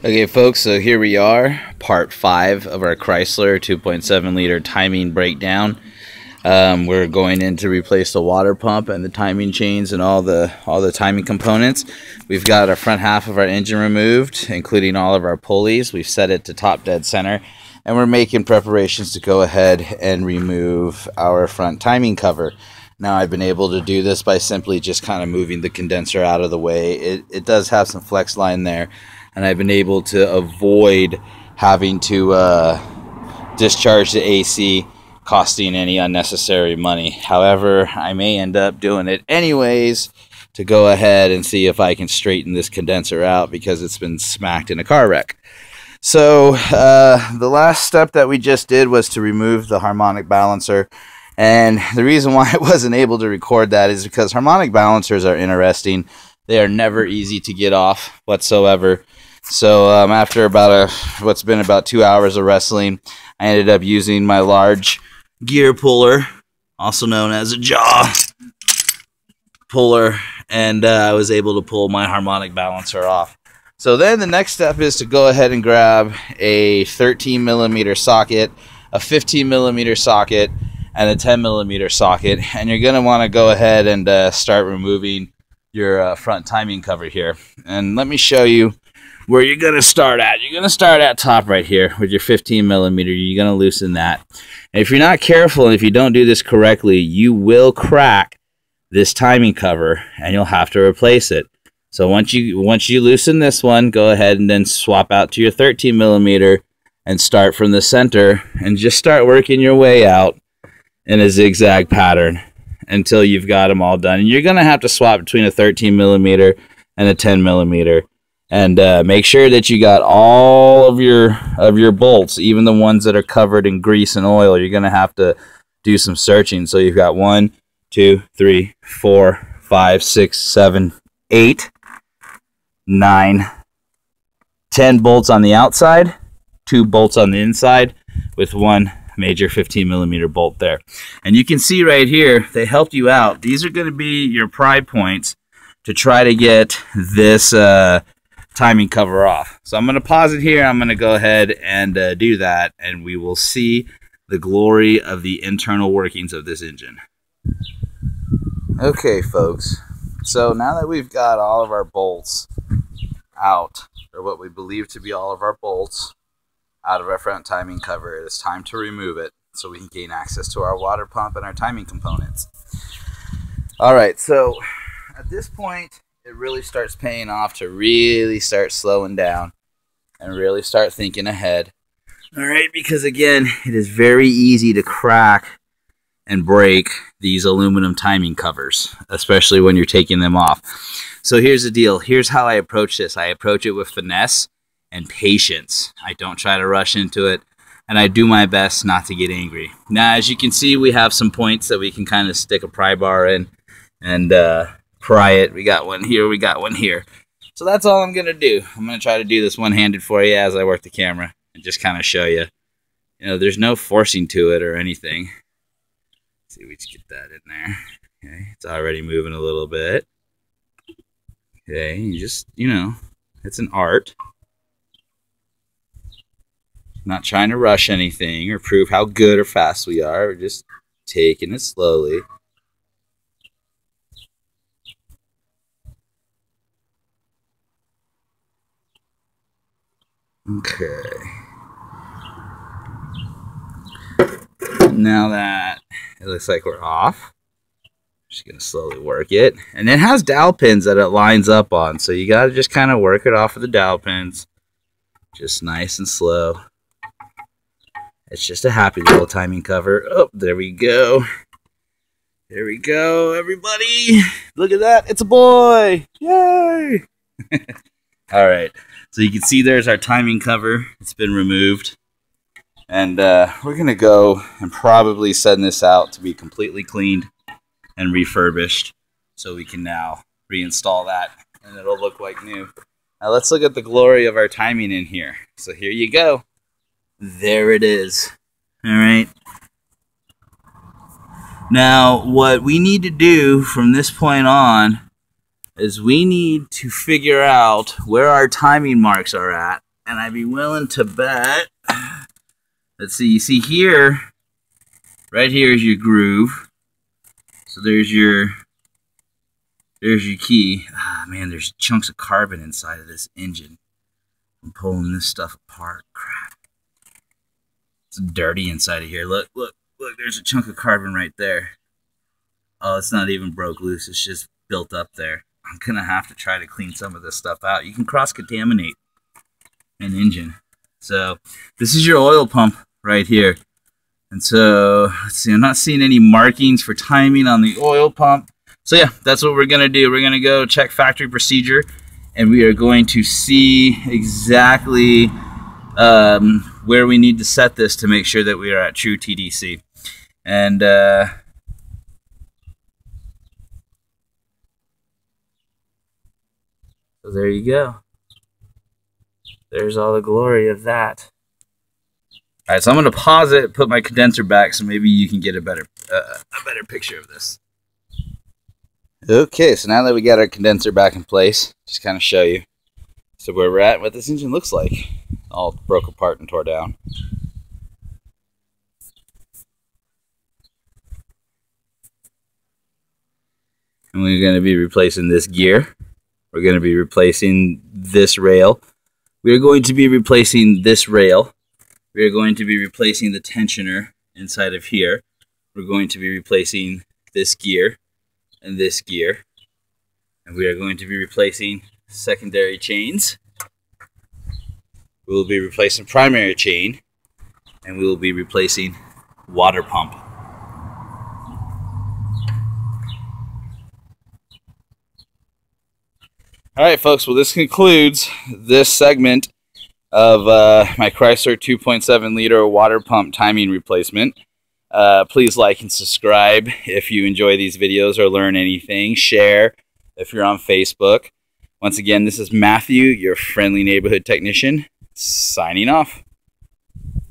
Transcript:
Okay, folks, so here we are, part 5 of our Chrysler 2.7 liter timing breakdown. We're going in to replace the water pump and the timing chains and all the timing components. We've got our front half of our engine removed, including all of our pulleys. We've set it to top dead center, and we're making preparations to go ahead and remove our front timing cover. Now, I've been able to do this by simply just kind of moving the condenser out of the way. It does have some flex line there, and I've been able to avoid having to discharge the AC, costing any unnecessary money. However, I may end up doing it anyways to go ahead and see if I can straighten this condenser out because it's been smacked in a car wreck. So the last step that we just did was to remove the harmonic balancer. And the reason why I wasn't able to record that is because harmonic balancers are interesting. They are never easy to get off whatsoever. So after what's been about 2 hours of wrestling, I ended up using my large gear puller, also known as a jaw puller, and I was able to pull my harmonic balancer off. So then the next step is to go ahead and grab a 13 millimeter socket, a 15 millimeter socket, and a 10 millimeter socket, and you're going to want to go ahead and start removing your front timing cover here. And let me show you where you're going to start at. You're going to start at top right here with your 15 millimeter. You're going to loosen that. And if you're not careful and if you don't do this correctly, you will crack this timing cover and you'll have to replace it. So once you loosen this one, go ahead and then swap out to your 13 millimeter and start from the center and just start working your way out in a zigzag pattern until you've got them all done. And you're going to have to swap between a 13 millimeter and a 10 millimeter. And make sure that you got all of your bolts, even the ones that are covered in grease and oil. You're going to have to do some searching. So you've got 1, 2, 3, 4, 5, 6, 7, 8, 9, 10 bolts on the outside, 2 bolts on the inside with 1 major 15 millimeter bolt there. And you can see right here, they helped you out. These are going to be your pry points to try to get this timing cover off. So I'm going to pause it here. I'm going to go ahead and do that, and we will see the glory of the internal workings of this engine. Okay, folks. So now that we've got all of our bolts out, or what we believe to be all of our bolts out of our front timing cover, it is time to remove it so we can gain access to our water pump and our timing components. All right, so at this point, it really starts paying off to really start slowing down and really start thinking ahead. All right, because again, it is very easy to crack and break these aluminum timing covers, especially when you're taking them off. So here's the deal. Here's how I approach this. I approach it with finesse and patience. I don't try to rush into it, and I do my best not to get angry. Now, as you can see, we have some points that we can kind of stick a pry bar in and pry it. We got one here, we got one here. So that's all I'm going to do. I'm going to try to do this one-handed for you as I work the camera and just kind of show you. You know, there's no forcing to it or anything. Let's see, we just get that in there. Okay, it's already moving a little bit. Okay, you just, you know, it's an art. Not trying to rush anything or prove how good or fast we are. We're just taking it slowly. Okay. Now that it looks like we're off, just going to slowly work it. And it has dowel pins that it lines up on, so you got to just kind of work it off with the dowel pins. Just nice and slow. It's just a happy little timing cover. Oh, there we go. There we go, everybody. Look at that. It's a boy. Yay. All right. So you can see there's our timing cover. It's been removed. And we're going to go and probably send this out to be completely cleaned and refurbished so we can now reinstall that and it'll look like new. Now let's look at the glory of our timing in here. So here you go. There it is. All right. Now what we need to do from this point on is we need to figure out where our timing marks are at And I'd be willing to bet, let's see, you see here, right here is your groove. So there's your key. Ah, man, there's chunks of carbon inside of this engine. I'm pulling this stuff apart. Crap. It's dirty inside of here. Look, look, look, there's a chunk of carbon right there. Oh, it's not even broke loose. It's just built up there. I'm going to have to try to clean some of this stuff out. You can cross-contaminate an engine. So this is your oil pump right here. And so, let's see, I'm not seeing any markings for timing on the oil pump. So yeah, that's what we're going to do. We're going to go check factory procedure, and we are going to see exactly where we need to set this to make sure that we are at true TDC. And so there you go. There's all the glory of that. All right, so I'm going to pause it, put my condenser back, so maybe you can get a better picture of this. Okay, so now that we got our condenser back in place, just kind of show you so where we're at, what this engine looks like. All broke apart and tore down. And we're going to be replacing this gear. We're going to be replacing this rail. We're going to be replacing this rail. We're going to be replacing the tensioner inside of here. We're going to be replacing this gear and this gear. And we are going to be replacing secondary chains. We will be replacing primary chain. And we will be replacing water pump. All right, folks. Well, this concludes this segment of my Chrysler 2.7 liter water pump timing replacement. Please like and subscribe if you enjoy these videos or learn anything. Share if you're on Facebook. Once again, this is Matthew, your friendly neighborhood technician, signing off.